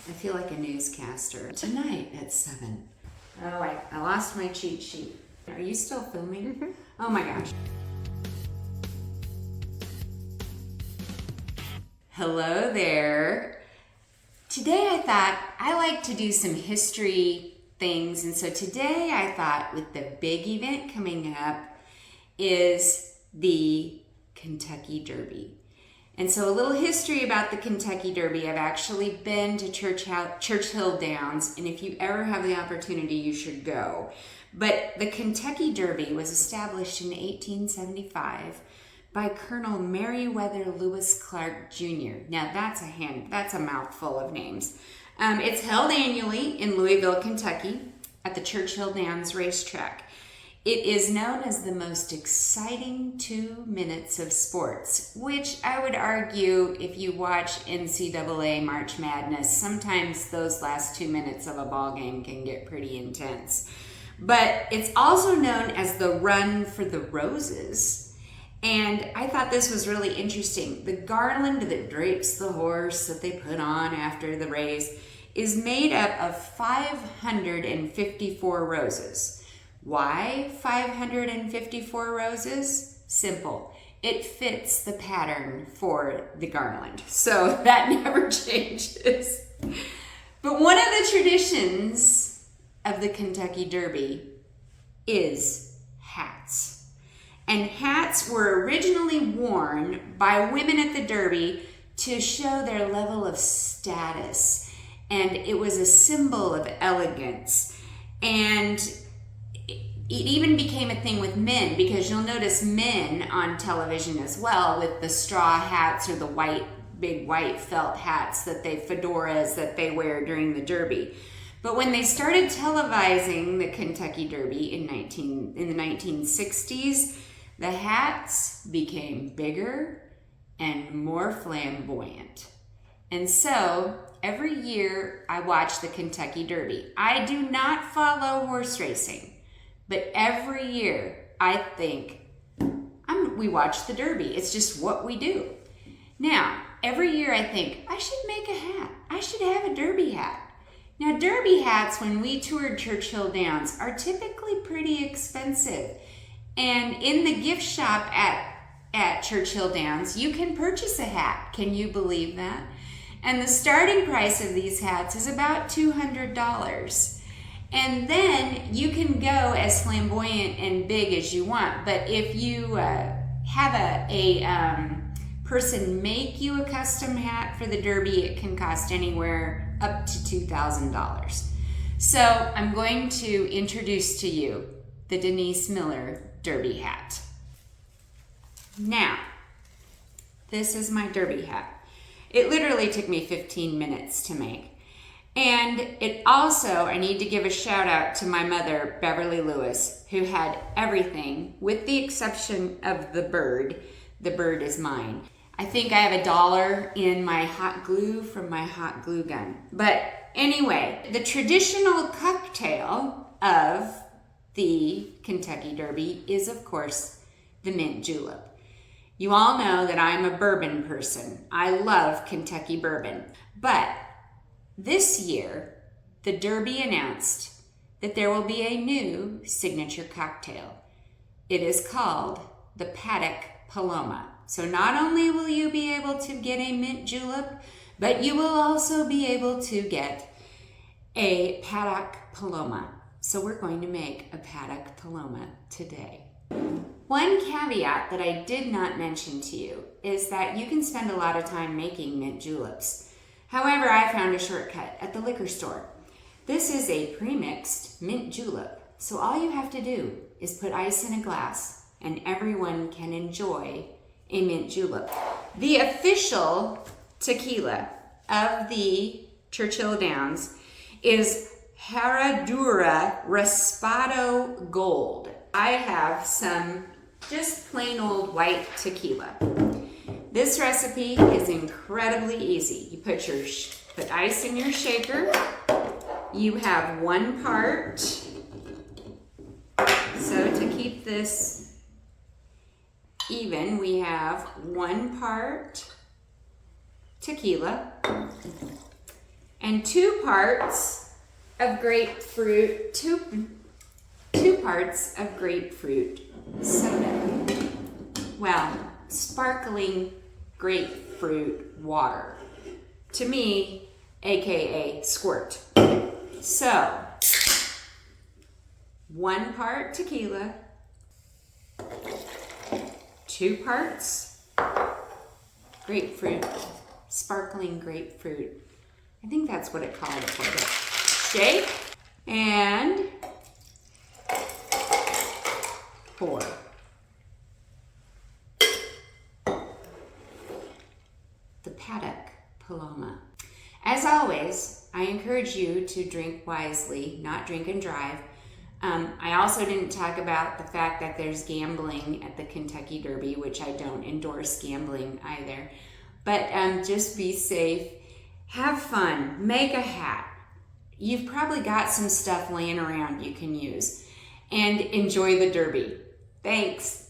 I feel like a newscaster. Tonight at 7. Oh, I lost my cheat sheet. Are you still filming? Mm-hmm. Oh my gosh. Hello there. Today I thought I like to do some history things, and so today I thought with the big event coming up is the Kentucky Derby. And so a little history about the Kentucky Derby. I've actually been to Churchill Downs, and if you ever have the opportunity, you should go. But the Kentucky Derby was established in 1875 by Colonel Meriwether Lewis Clark Jr. Now that's a mouthful of names. It's held annually in Louisville, Kentucky at the Churchill Downs racetrack. It is known as the most exciting 2 minutes of sports, which I would argue if you watch NCAA March Madness, sometimes those last 2 minutes of a ball game can get pretty intense. But it's also known as the Run for the Roses. And I thought this was really interesting. The garland that drapes the horse that they put on after the race is made up of 554 roses. Why 554 roses? Simple. It fits the pattern for the garland. So that never changes. But one of the traditions of the Kentucky Derby is hats. And hats were originally worn by women at the Derby to show their level of status. And it was a symbol of elegance. And it even became a thing with men, because you'll notice men on television as well with the straw hats or the big white felt hats fedoras that they wear during the Derby. But when they started televising the Kentucky Derby in the 1960s, the hats became bigger and more flamboyant. And so every year I watch the Kentucky Derby. I do not follow horse racing. But every year, I think, we watch the Derby. It's just what we do. Now, every year I think, I should make a hat. I should have a Derby hat. Now, Derby hats, when we toured Churchill Downs, are typically pretty expensive. And in the gift shop at Churchill Downs, you can purchase a hat. Can you believe that? And the starting price of these hats is about $200. And then you can go as flamboyant and big as you want. But if you have a person make you a custom hat for the Derby, it can cost anywhere up to $2,000. So I'm going to introduce to you the Denise Miller Derby hat. Now, this is my Derby hat. It literally took me 15 minutes to make. And it also, I need to give a shout out to my mother, Beverly Lewis, who had everything with the exception of the bird. The bird is mine. I think I have $1 in my hot glue from my hot glue gun. But anyway, the traditional cocktail of the Kentucky Derby is, of course, the Mint Julep. You all know that I'm a bourbon person. I love Kentucky bourbon. But this year, the Derby announced that there will be a new signature cocktail. It is called the Paddock Paloma. So not only will you be able to get a mint julep, but you will also be able to get a Paddock Paloma. So we're going to make a Paddock Paloma today. One caveat that I did not mention to you is that you can spend a lot of time making mint juleps. However, I found a shortcut at the liquor store. This is a pre-mixed mint julep, so all you have to do is put ice in a glass and everyone can enjoy a mint julep. The official tequila of the Churchill Downs is Herradura Raspado Gold. I have some just plain old white tequila. This recipe is incredibly easy. You put ice in your shaker. You have 1 part. So to keep this even, we have 1 part tequila and 2 parts of grapefruit, two parts of grapefruit soda. Well, sparkling grapefruit water. To me, AKA squirt. So, 1 part tequila, 2 parts grapefruit, sparkling grapefruit. I think that's what it called it for it. Shake and pour. The Paddock Paloma. As always, I encourage you to drink wisely, not drink and drive. I also didn't talk about the fact that there's gambling at the Kentucky Derby, which I don't endorse gambling either. But just be safe. Have fun. Make a hat. You've probably got some stuff laying around you can use. And enjoy the Derby. Thanks.